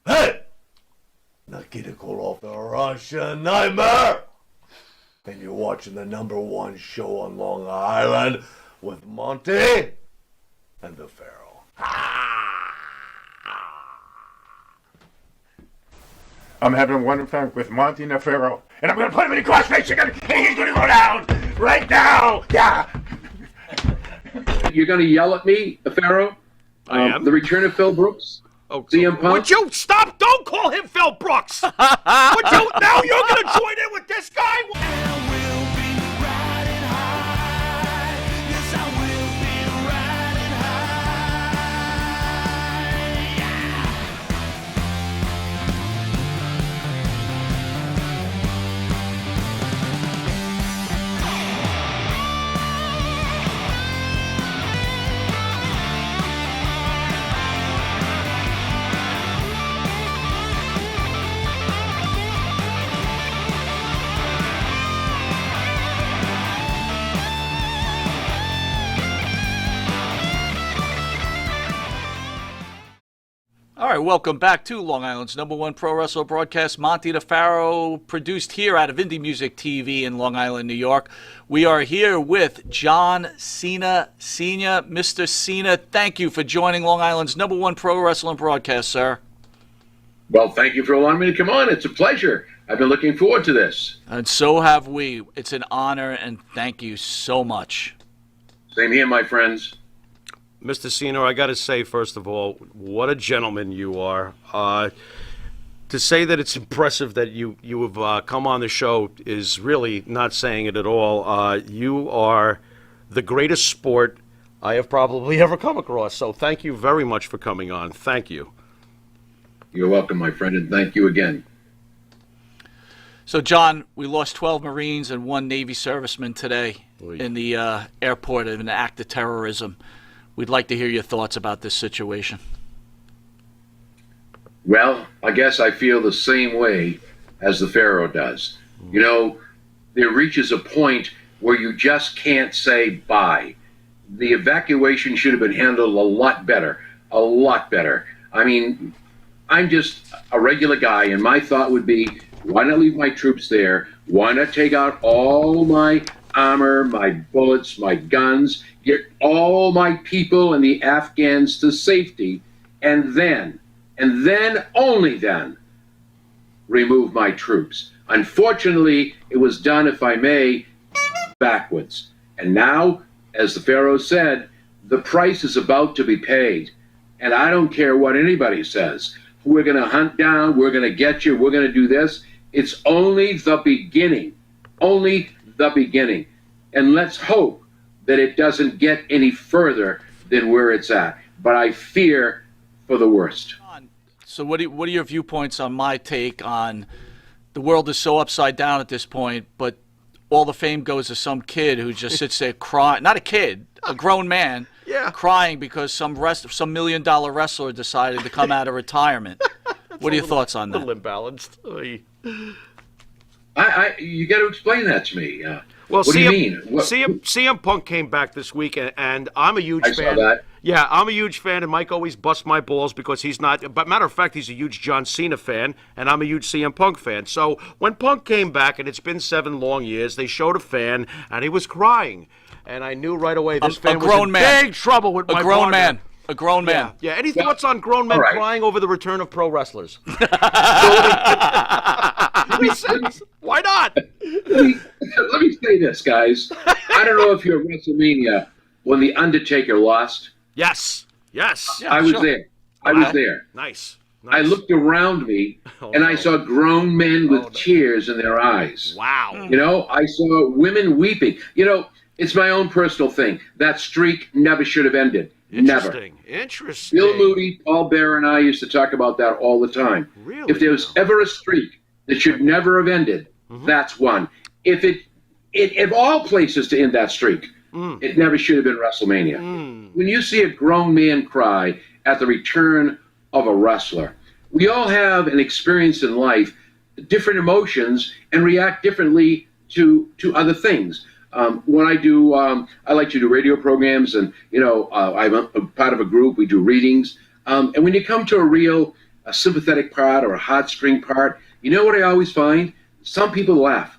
Hey! Nikita Koloff, the Russian Nightmare! And you're watching the #1 show on Long Island with Monty and the Pharaoh. I'm having one fun with Monty and the Pharaoh, and I'm going to put him in the crossface again, and he's going to go down right now. Yeah. You're going to yell at me, the Pharaoh? I am. The return of Phil Brooks? Oh, CM Punk? would you stop? Don't call him Phil Brooks. Would you? Now you're going to join in with this guy? All right, welcome back to Long Island's #1 pro wrestler broadcast, Monty the Pharaoh, produced here out of Indie Music TV in Long Island, New York. We are here with John Cena Sr. Mr. Cena, thank you for joining Long Island's #1 pro wrestling broadcast, sir. Well, thank you for allowing me to come on. It's a pleasure. I've been looking forward to this. And so have we. It's an honor, and thank you so much. Same here, my friends. Mr. Cena, I got to say, first of all, what a gentleman you are. To say that it's impressive that you have come on the show is really not saying it at all. You are the greatest sport I have probably ever come across. So thank you very much for coming on. Thank you. You're welcome, my friend, and thank you again. So, John, we lost 12 Marines and 1 Navy serviceman today in the airport in an act of terrorism. We'd like to hear your thoughts about this situation. Well, I guess I feel the same way as the Pharaoh does. You know, there reaches a point where you just can't say bye. The evacuation should have been handled a lot better, a lot better. I mean, I'm just a regular guy, and my thought would be, why not leave my troops there? Why not take out all my armor, my bullets, my guns, get all my people and the Afghans to safety, and then only then, remove my troops. Unfortunately, it was done, if I may, backwards. And now, as the Pharaoh said, the price is about to be paid. And I don't care what anybody says. We're going to hunt down, we're going to get you, we're going to do this. It's only the beginning. Only the beginning. And let's hope that it doesn't get any further than where it's at. But I fear for the worst. So what are your viewpoints on my take on the world is so upside down at this point, but all the fame goes to some kid who just sits there crying, not a kid, a grown man, crying because some $1 million wrestler decided to come out of retirement. What are your thoughts on that? A little imbalanced. You got to explain that to me. Well, what do you mean? CM Punk came back this week, and I'm a huge fan. I saw that. Yeah, I'm a huge fan, and Mike always busts my balls because he's not. But matter of fact, he's a huge John Cena fan, and I'm a huge CM Punk fan. So when Punk came back, and it's been 7 long years, they showed a fan, and he was crying. And I knew right away this fan was in big trouble with my partner. A grown man. Yeah. Any thoughts on grown men crying over the return of pro wrestlers? Why not? Let me say this, guys. I don't know if you're at WrestleMania when The Undertaker lost. Yes. Yeah, I was there. I was there. Nice. I looked around me, and I saw grown men with tears in their eyes. Wow. You know, I saw women weeping. You know, it's my own personal thing. That streak never should have ended. Never. Interesting. Bill Moody, Paul Bearer, and I used to talk about that all the time. Really? If there was ever a streak that should never have ended, that's one. If all places to end that streak, it never should have been WrestleMania. When you see a grown man cry at the return of a wrestler, we all have an experience in life, different emotions, and react differently to other things. When I do, I like to do radio programs, and I'm a part of a group. We do readings, and when you come to a real a sympathetic part or a heartstring part, you know what I always find? Some people laugh.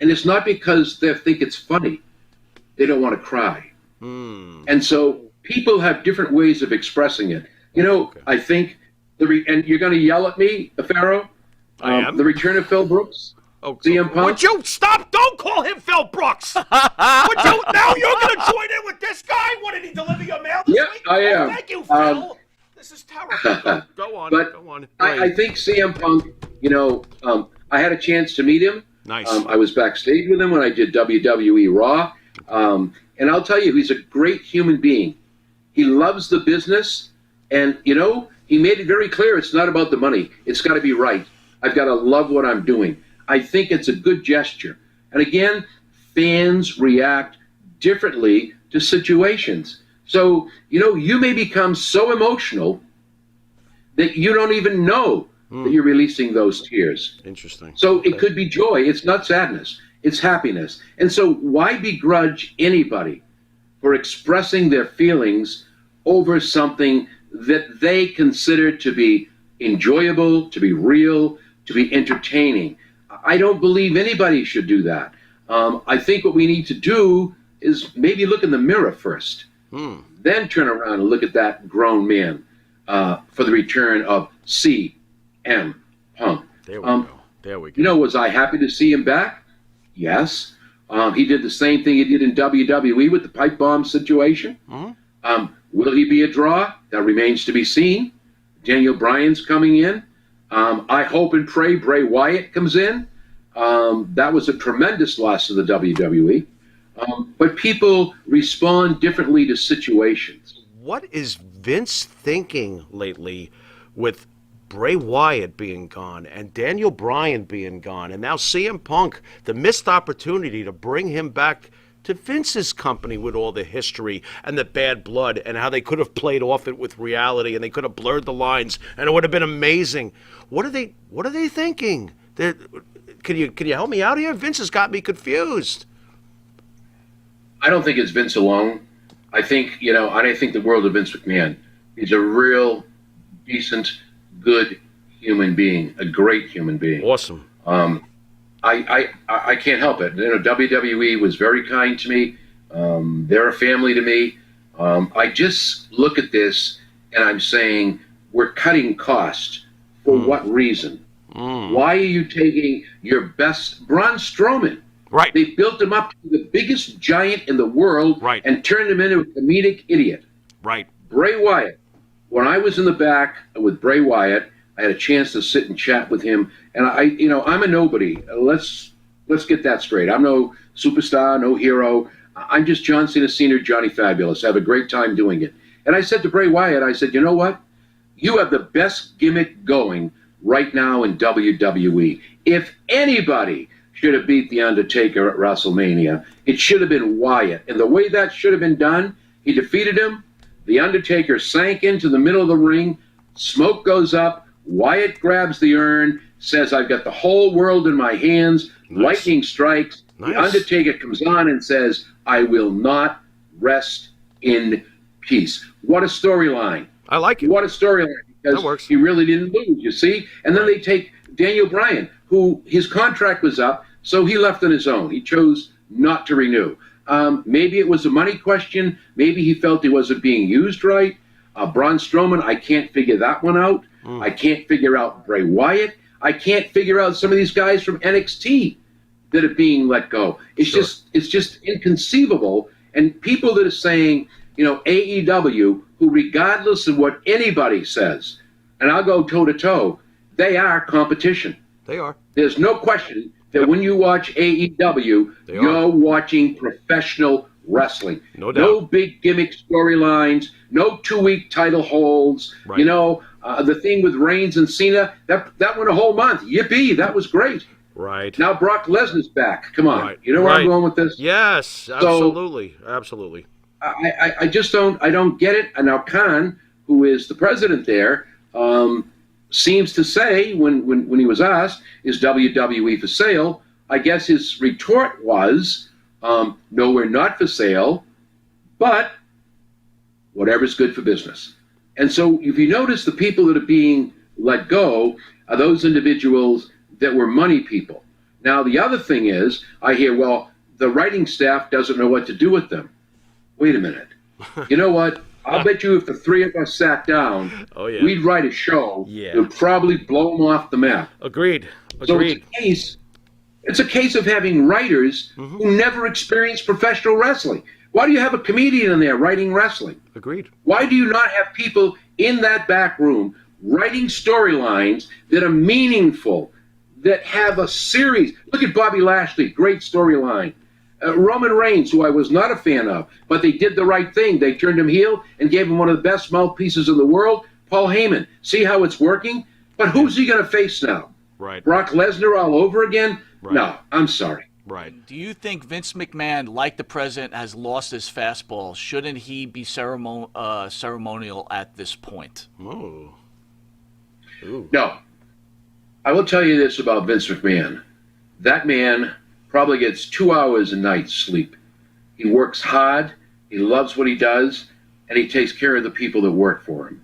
And it's not because they think it's funny. They don't want to cry. And so people have different ways of expressing it. You know, I think, and you're going to yell at me, Pharaoh? I am. The return of Phil Brooks? CM Punk? Would you stop? Don't call him Phil Brooks. Would you? Now you're going to join in with this guy? What, did he deliver your mail this week? I am. Thank you, Phil. This is terrible. Go on. But go on. I think CM Punk, you know, I had a chance to meet him. Nice. I was backstage with him when I did WWE Raw. And I'll tell you, he's a great human being. He loves the business. And, you know, he made it very clear it's not about the money. It's got to be right. I've got to love what I'm doing. I think it's a good gesture. And again, fans react differently to situations. So, you know, you may become so emotional that you don't even know that you're releasing those tears. Interesting. So it could be joy. It's not sadness. It's happiness. And so why begrudge anybody for expressing their feelings over something that they consider to be enjoyable, to be real, to be entertaining? I don't believe anybody should do that. I think what we need to do is maybe look in the mirror first, then turn around and look at that grown man for the return of CM Punk. There we go. There we go. You know, was I happy to see him back? Yes. He did the same thing he did in WWE with the pipe bomb situation. Will he be a draw? That remains to be seen. Daniel Bryan's coming in. I hope and pray Bray Wyatt comes in. That was a tremendous loss to the WWE. But people respond differently to situations. What is Vince thinking lately with Bray Wyatt being gone and Daniel Bryan being gone and now CM Punk, the missed opportunity to bring him back to Vince's company with all the history and the bad blood and how they could have played off it with reality and they could have blurred the lines and it would have been amazing. What are they thinking? Can you help me out here? Vince has got me confused. I don't think it's Vince alone. I think, you know, I think the world of Vince McMahon. He's a real decent, good human being, a great human being. Awesome. I can't help it. You know, WWE was very kind to me. They're a family to me. I just look at this and I'm saying we're cutting costs. For what reason? Why are you taking your best Braun Strowman? Right. They built him up to be the biggest giant in the world and turned him into a comedic idiot. Right. Bray Wyatt. When I was in the back with Bray Wyatt, I had a chance to sit and chat with him. And I'm a nobody. Let's get that straight. I'm no superstar, no hero. I'm just John Cena Sr., Johnny Fabulous. I have a great time doing it. And I said to Bray Wyatt, I said, you know what? You have the best gimmick going right now in WWE. If anybody should have beat The Undertaker at WrestleMania, it should have been Wyatt. And the way that should have been done, he defeated him. The Undertaker sank into the middle of the ring. Smoke goes up. Wyatt grabs the urn, says, I've got the whole world in my hands. Nice. Lightning strikes. Nice. The Undertaker comes on and says, I will not rest in peace. What a storyline. I like it. What a storyline. Because he really didn't lose, you see? And then they take Daniel Bryan, who his contract was up, so he left on his own. He chose not to renew. Maybe it was a money question. Maybe he felt he wasn't being used right. Braun Strowman, I can't figure that one out. I can't figure out Bray Wyatt. I can't figure out some of these guys from NXT that are being let go. It's just inconceivable. And people that are saying, you know, AEW, who regardless of what anybody says, and I'll go toe-to-toe, they are competition. They are. There's no question that when you watch AEW, you're watching professional wrestling. No doubt. No big gimmick storylines, no 2-week title holds. Right. You know, the thing with Reigns and Cena, that went a whole month. Yippee, that was great. Right. Now Brock Lesnar's back. Come on. Right. You know where I'm going with this? Yes, absolutely. So, absolutely. I just don't get it. And now Khan, who is the president there, seems to say when he was asked, is WWE for sale? I guess his retort was, no, we're not for sale, but whatever's good for business. And so if you notice the people that are being let go are those individuals that were money people. Now, the other thing is, I hear, well, the writing staff doesn't know what to do with them. Wait a minute. You know what? I'll bet you if the three of us sat down, we'd write a show that would probably blow them off the map. Agreed. So it's a case of having writers who never experienced professional wrestling. Why do you have a comedian in there writing wrestling? Agreed. Why do you not have people in that back room writing storylines that are meaningful, that have a series? Look at Bobby Lashley, great storyline. Roman Reigns, who I was not a fan of, but they did the right thing. They turned him heel and gave him one of the best mouthpieces in the world, Paul Heyman. See how it's working? But who's he going to face now? Right. Brock Lesnar all over again? Right. No, I'm sorry. Right. Do you think Vince McMahon, like the president, has lost his fastball? Shouldn't he be ceremonial at this point? Ooh. No. I will tell you this about Vince McMahon. That man probably gets 2 hours a night sleep. He works hard, he loves what he does, and he takes care of the people that work for him.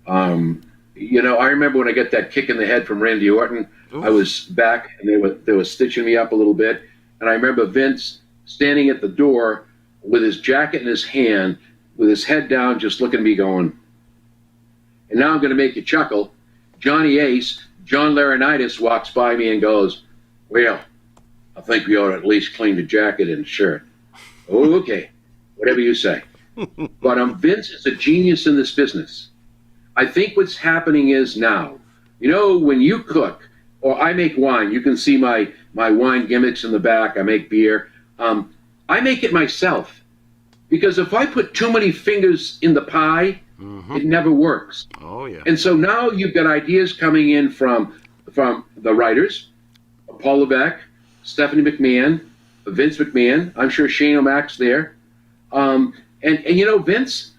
I remember when I got that kick in the head from Randy Orton, I was back and they were stitching me up a little bit. And I remember Vince standing at the door with his jacket in his hand, with his head down, just looking at me going, and now I'm going to make you chuckle. Johnny Ace, John Laurinaitis, walks by me and goes, well, I think we ought to at least clean the jacket and shirt. Oh, okay, whatever you say. But Vince is a genius in this business. I think what's happening is now, when you cook, or I make wine, you can see my wine gimmicks in the back. I make beer. I make it myself. Because if I put too many fingers in the pie, it never works. Oh, yeah. And so now you've got ideas coming in from the writers, Paul Levesque, Stephanie McMahon, Vince McMahon. I'm sure Shane O'Mac's there. And Vince,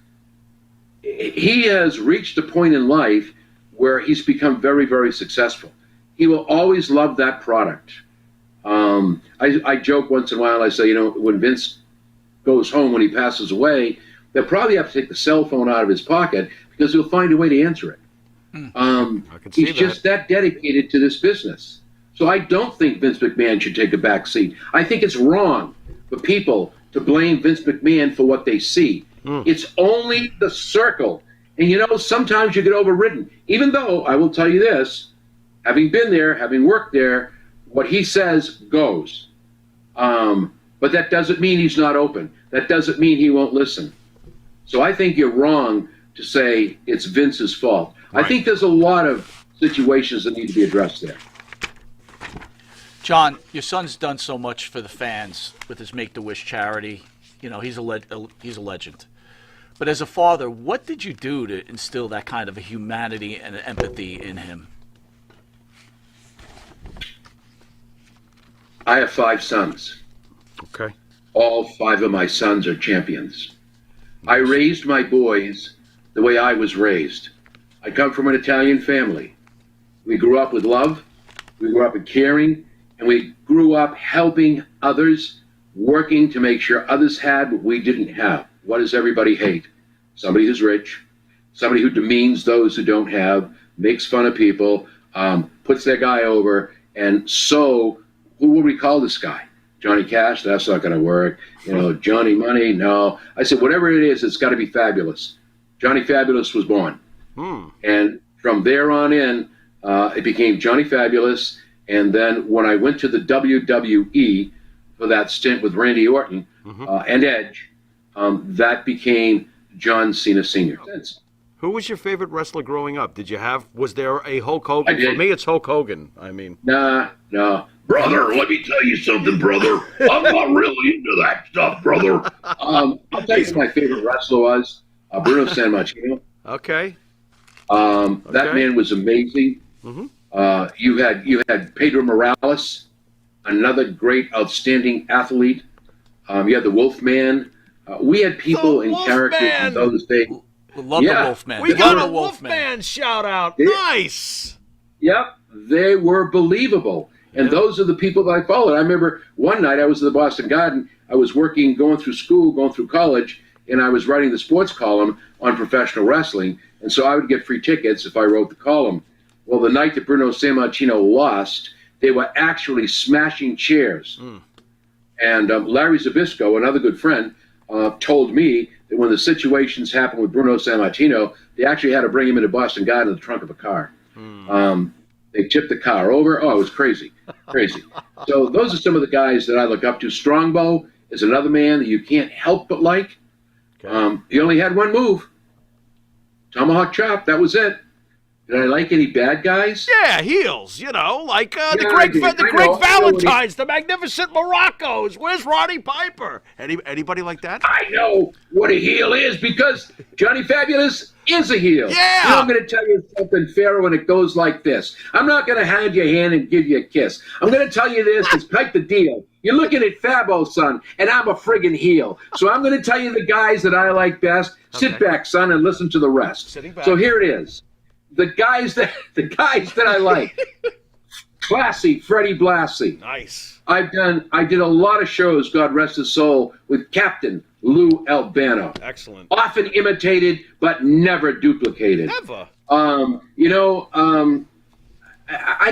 he has reached a point in life where he's become very, very successful. He will always love that product. I joke once in a while, I say, when Vince goes home, when he passes away, they'll probably have to take the cell phone out of his pocket because he'll find a way to answer it. He's just that dedicated to this business. So I don't think Vince McMahon should take a back seat. I think it's wrong for people to blame Vince McMahon for what they see. It's only the circle. And sometimes you get overridden. Even though, I will tell you this, having been there, having worked there, what he says goes. But that doesn't mean he's not open. That doesn't mean he won't listen. So I think you're wrong to say it's Vince's fault. Right. I think there's a lot of situations that need to be addressed there. John, your son's done so much for the fans with his Make-A-Wish charity. He's a legend. But as a father, what did you do to instill that kind of a humanity and empathy in him? I have 5 sons. Okay. All 5 of my sons are champions. I raised my boys the way I was raised. I come from an Italian family. We grew up with love, we grew up with caring, and we grew up helping others, working to make sure others had what we didn't have. What does everybody hate? Somebody who's rich, somebody who demeans those who don't have, makes fun of people, puts their guy over, and so who would we call this guy? Johnny Cash? That's not going to work. Johnny Money? No. I said, whatever it is, it's got to be Fabulous. Johnny Fabulous was born. And from there on in, it became Johnny Fabulous. And then when I went to the WWE for that stint with Randy Orton and Edge, that became John Cena Sr. Who was your favorite wrestler growing up? Was there a Hulk Hogan? For me, it's Hulk Hogan. No. Brother, let me tell you something, brother. I'm not really into that stuff, brother. I'll tell you who my favorite wrestler was. Bruno Sammartino. Okay. That man was amazing. You had Pedro Morales, another great, outstanding athlete. You had the Wolfman. We had people and characters in those days. Love the Wolfman. We got a Wolfman shout out. Nice. Yep, they were believable. And those are the people that I followed. I remember one night I was at the Boston Garden. I was working, going through school, going through college, and I was writing the sports column on professional wrestling. And so I would get free tickets if I wrote the column. Well, the night that Bruno Sammartino lost, they were actually smashing chairs. And Larry Zbyszko, another good friend, told me that when the situations happened with Bruno Sammartino, they actually had to bring him into Boston Garden in the trunk of a car. They tipped the car over. Oh, it was crazy, crazy. So those are some of the guys that I look up to. Strongbow is another man that you can't help but like. He only had one move. Tomahawk chop, that was it. Did I like any bad guys? Yeah, heels, like the Yeah, Greg, I did. the I Greg know. Valentines, the Magnificent Moroccos. Where's Roddy Piper? Anybody like that? I know what a heel is because Johnny Fabulous is a heel. Yeah. You know, I'm going to tell you something, Pharaoh, and it goes like this. I'm not going to hand you a hand and give you a kiss. I'm going to tell you this. It's quite the deal. You're looking at Fabo, son, and I'm a friggin' heel. So I'm going to tell you the guys that I like best. Sit back, son, and listen to the rest. Sitting back. So here it is. The guys that I like. Classy, Freddie Blassie. Nice. I did a lot of shows, God rest his soul, with Captain Lou Albano. Excellent. Often imitated, but never duplicated. Never. I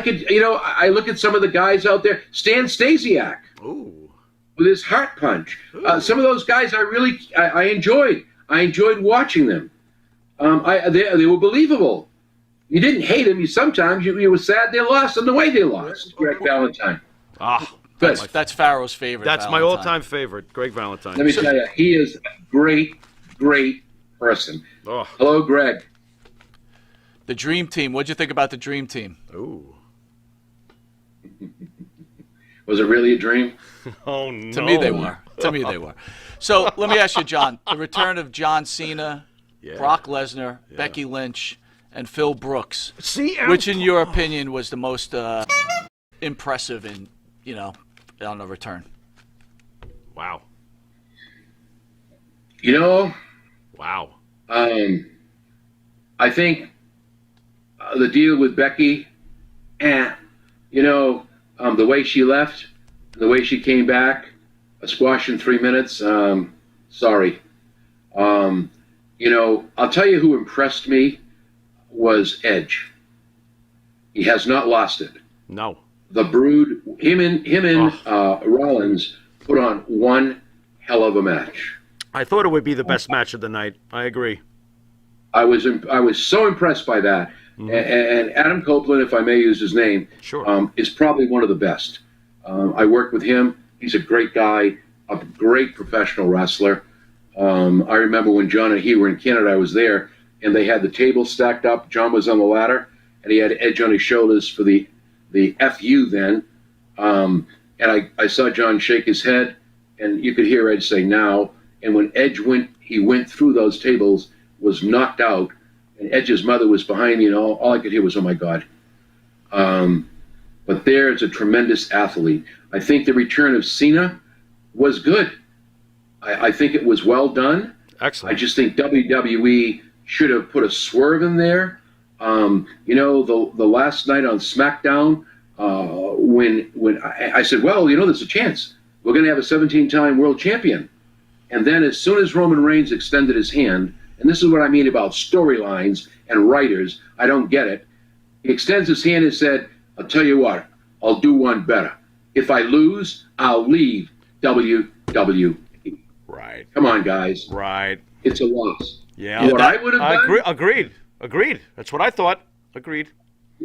could, I look at some of the guys out there. Stan Stasiak Ooh. with his heart punch. Some of those guys I enjoyed. I enjoyed watching them. They were believable. You didn't hate them. Sometimes you were sad they lost and the way they lost. Greg Valentine. Ah, Good. That's Pharaoh's favorite. that's my Valentine. all-time favorite, Greg Valentine. Let me tell you, he is a great, great person. Oh. Hello, Greg. The Dream Team. What'd you think about the Dream Team? Ooh. Was it really a dream? Oh, no. To me, they were. So let me ask you, John. The return of John Cena, Brock Lesnar, Becky Lynch, and Phil Brooks. See, Which, in your opinion, was the most impressive on the return? Wow. Wow. I think the deal with Becky, the way she left, the way she came back, a squash in 3 minutes, sorry. I'll tell you who impressed me was Edge. He has not lost it. No. The Brood, him and Rollins put on one hell of a match. I thought it would be the best match of the night. I agree. I was so impressed by that. And Adam Copeland, if I may use his name, Sure. is probably one of the best. I worked with him. He's a great guy, a great professional wrestler. I remember when John and he were in Canada, I was there, and they had the table stacked up. John was on the ladder, and he had Edge on his shoulders for the FU then. And I saw John shake his head, and you could hear Edge say, now. And when Edge went through those tables, was knocked out, and Edge's mother was behind me, and all I could hear was, oh, my God. But there's a tremendous athlete. I think the return of Cena was good. I think it was well done. Excellent. I just think WWE should have put a swerve in there. The last night on SmackDown, when I said, well, there's a chance. We're going to have a 17-time world champion. And then as soon as Roman Reigns extended his hand, and this is what I mean about storylines and writers, I don't get it. He extends his hand and said, I'll tell you what, I'll do one better. If I lose, I'll leave WWE. Right. Come on, guys. Right. It's a loss. Yeah. What I would have done? Agreed. That's what I thought. Agreed.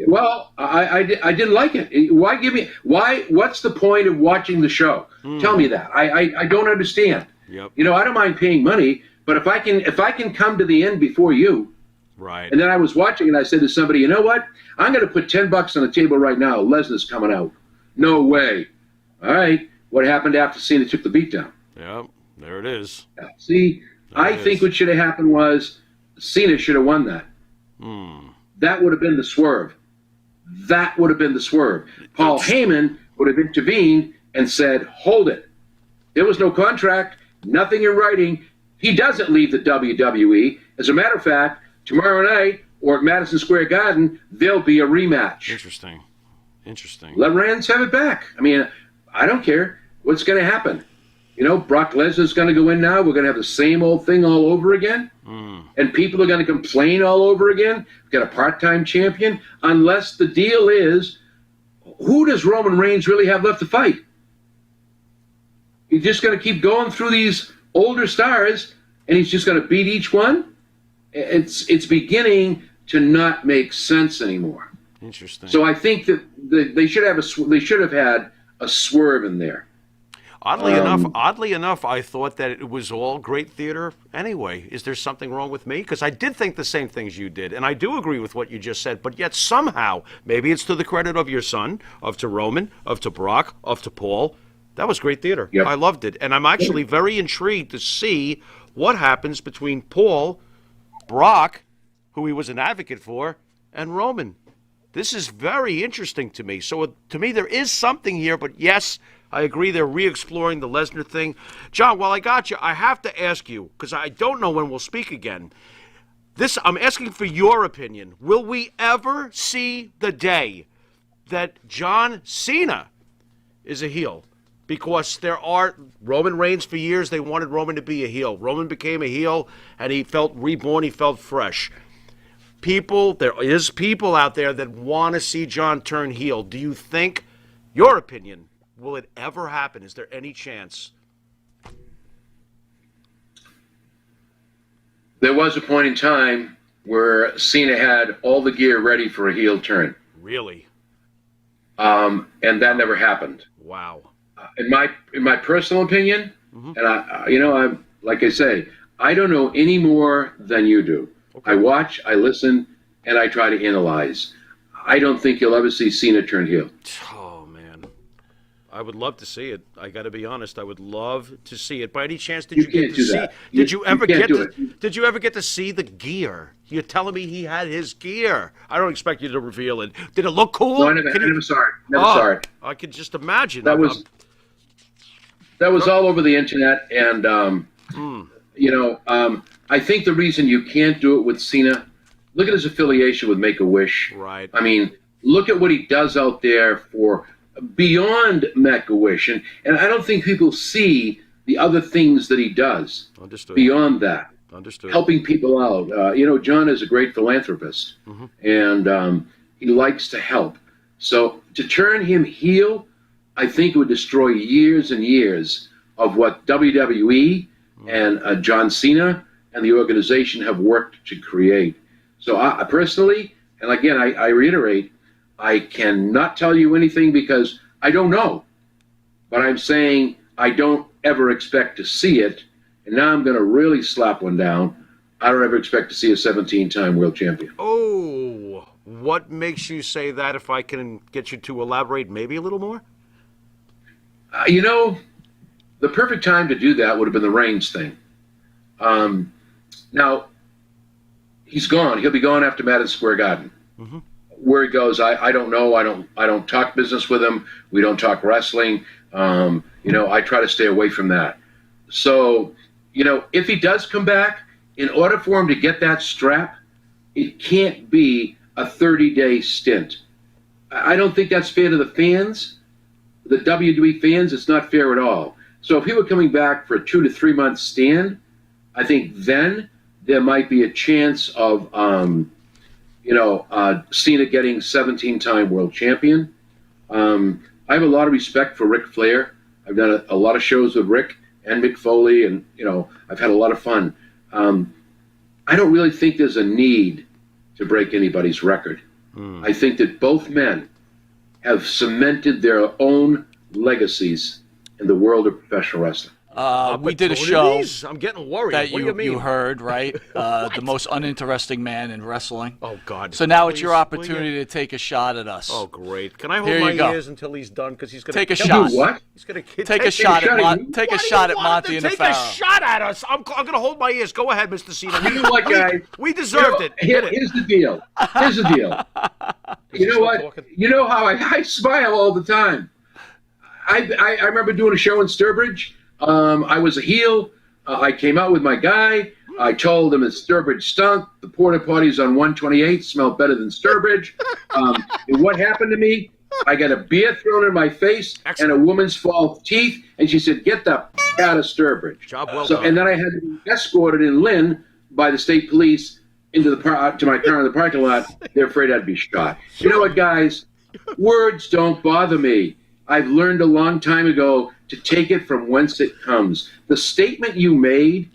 Well, I didn't like it. What's the point of watching the show? Tell me that. I don't understand. Yep. I don't mind paying money, but if I can come to the end before you. Right. And then I was watching and I said to somebody, you know what? I'm going to put $10 on the table right now. Lesnar's coming out. No way. All right. What happened after Cena took the beat down? Yep. There it is. See, I think what should have happened was Cena should have won that. That would have been the swerve. Paul Heyman would have intervened and said, hold it. There was no contract, nothing in writing. He doesn't leave the WWE. As a matter of fact, tomorrow night or at Madison Square Garden, there'll be a rematch. Interesting. Let Rance have it back. I mean, I don't care what's going to happen. Brock Lesnar's going to go in now. We're going to have the same old thing all over again. And people are going to complain all over again. We've got a part-time champion. Unless the deal is, who does Roman Reigns really have left to fight? He's just going to keep going through these older stars, and he's just going to beat each one? It's beginning to not make sense anymore. Interesting. So I think that they should have had a swerve in there. Oddly enough, I thought that it was all great theater anyway. Is there something wrong with me? Because I did think the same things you did, and I do agree with what you just said. But yet somehow, maybe it's to the credit of your son, of to Roman, of to Brock, of to Paul. That was great theater. Yep. I loved it, and I'm actually very intrigued to see what happens between Paul, Brock, who he was an advocate for, and Roman. This is very interesting to me. So to me, there is something here, but yes, I agree they're re-exploring the Lesnar thing. John, while I got you, I have to ask you, because I don't know when we'll speak again. I'm asking for your opinion. Will we ever see the day that John Cena is a heel? Because there are Roman Reigns for years, they wanted Roman to be a heel. Roman became a heel, and he felt reborn, he felt fresh. There is people out there that want to see John turn heel. Do you think, your opinion, will it ever happen? Is there any chance? There was a point in time where Cena had all the gear ready for a heel turn. Really? And that never happened. Wow. In my personal opinion, and I'm like I say, I don't know any more than you do. Okay. I watch, I listen, and I try to analyze. I don't think you'll ever see Cena turn heel. Oh man, I would love to see it. I got to be honest. I would love to see it. By any chance, did you get to see? Did you ever get to see the gear? You're telling me he had his gear. I don't expect you to reveal it. Did it look cool? No, I never saw it. Never saw it. I could just imagine. That was all over the internet, and I think the reason you can't do it with Cena, look at his affiliation with Make-A-Wish. Right. I mean, look at what he does out there for beyond Make-A-Wish, and I don't think people see the other things that he does. Understood. Beyond that. Understood. Helping people out. John is a great philanthropist, and he likes to help. So to turn him heel, I think it would destroy years and years of what WWE and John Cena and the organization have worked to create. So I personally, and again, I reiterate, I cannot tell you anything because I don't know. But I'm saying I don't ever expect to see it. And now I'm going to really slap one down. I don't ever expect to see a 17-time world champion. Oh, what makes you say that, if I can get you to elaborate maybe a little more? The perfect time to do that would have been the Reigns thing. Now, he's gone. He'll be gone after Madison Square Garden. Where he goes, I don't know. I don't talk business with him. We don't talk wrestling. I try to stay away from that. So, if he does come back, in order for him to get that strap, it can't be a 30-day stint. I don't think that's fair to the fans, the WWE fans. It's not fair at all. So if he were coming back for a 2 to 3 month stand, I think then there might be a chance of, Cena getting 17-time world champion. I have a lot of respect for Ric Flair. I've done a lot of shows with Rick and Mick Foley, and, I've had a lot of fun. I don't really think there's a need to break anybody's record. I think that both men have cemented their own legacies in the world of professional wrestling. We did a show I'm getting worried. that what do you mean? you heard, right? The most uninteresting man in wrestling. Oh, God. So now it's Please, your opportunity to take a shot at us. Oh, great. Can I Here hold you my go. ears until he's done? Because he's going to Take a Do shot. what? He's going to Take a shot at Why Monty and the Take a Pharaoh. shot at us. I'm going to hold my ears. Go ahead, Mr. Cena. You know what, guys? We deserved it. Hit it. Here's the deal. You know what? talking? You know how I smile all the time. I remember doing a show in Sturbridge. I was a heel. I came out with my guy. I told him that Sturbridge stunk. The porta potties on 128 smelled better than Sturbridge. And what happened to me? I got a beer thrown in my face and a woman's false teeth, and she said, "Get the out of Sturbridge." Job well So, done. and then I had to be escorted in Lynn by the state police into to my car in the parking lot. They're afraid I'd be shot. You know what, guys? Words don't bother me. I've learned a long time ago to take it from whence it comes. The statement you made,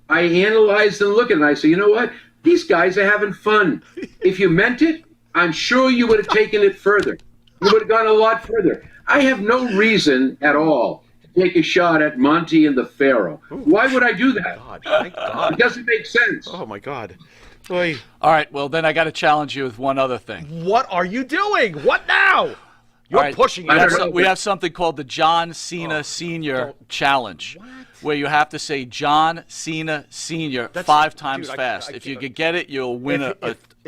I analyzed and look at it, and I say, you know what? These guys are having fun. If you meant it, I'm sure you would have taken it further. You would have gone a lot further. I have no reason at all to take a shot at Monty and the Pharaoh. Why would I do that? God, thank God. It doesn't make sense. Oh, my God. Oy. All right, well, then I got to challenge you with one other thing. What are you doing? What now? You're All right, pushing we it. have, we have something called the John Cena Senior Challenge, where you have to say John Cena Senior 5 times dude, fast. I if you can't- could get it, you'll win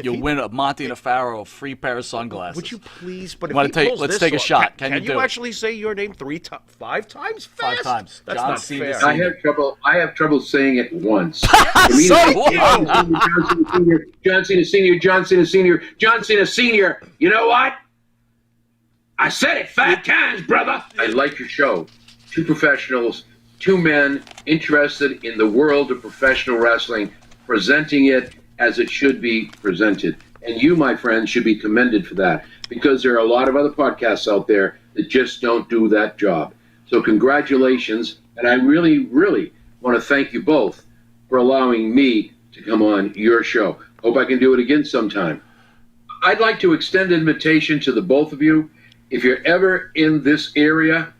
you'll win a Monty and a Pharaoh a free pair of sunglasses. Would you please? But wanna if he pulls let's this take a off- shot. Can you do you it? actually say your name 5 times fast? 5 times. That's John not Cena fair. Senior. I have trouble saying it once. For me to So say what? John Cena Senior, John Cena Senior, John Cena Senior. You know what? I said it 5 times, brother. I like your show. 2 professionals, 2 men interested in the world of professional wrestling, presenting it as it should be presented. And you, my friend, should be commended for that, because there are a lot of other podcasts out there that just don't do that job. So congratulations, and I really, really want to thank you both for allowing me to come on your show. Hope I can do it again sometime. I'd like to extend an invitation to the both of you. If you're ever in this area,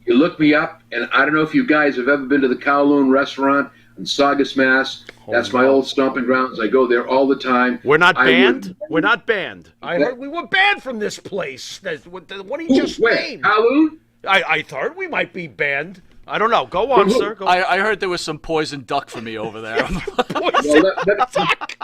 you look me up, and I don't know if you guys have ever been to the Kowloon restaurant in Saugus, Mass. That's my old stomping grounds. I go there all the time. We're not I banned? would- We're not banned. I heard we were banned from this place. The one he just Where? named. Kowloon? I thought we might be banned. I don't know. Go on, sir. Go on. I heard there was some poison duck for me over there. Well, that-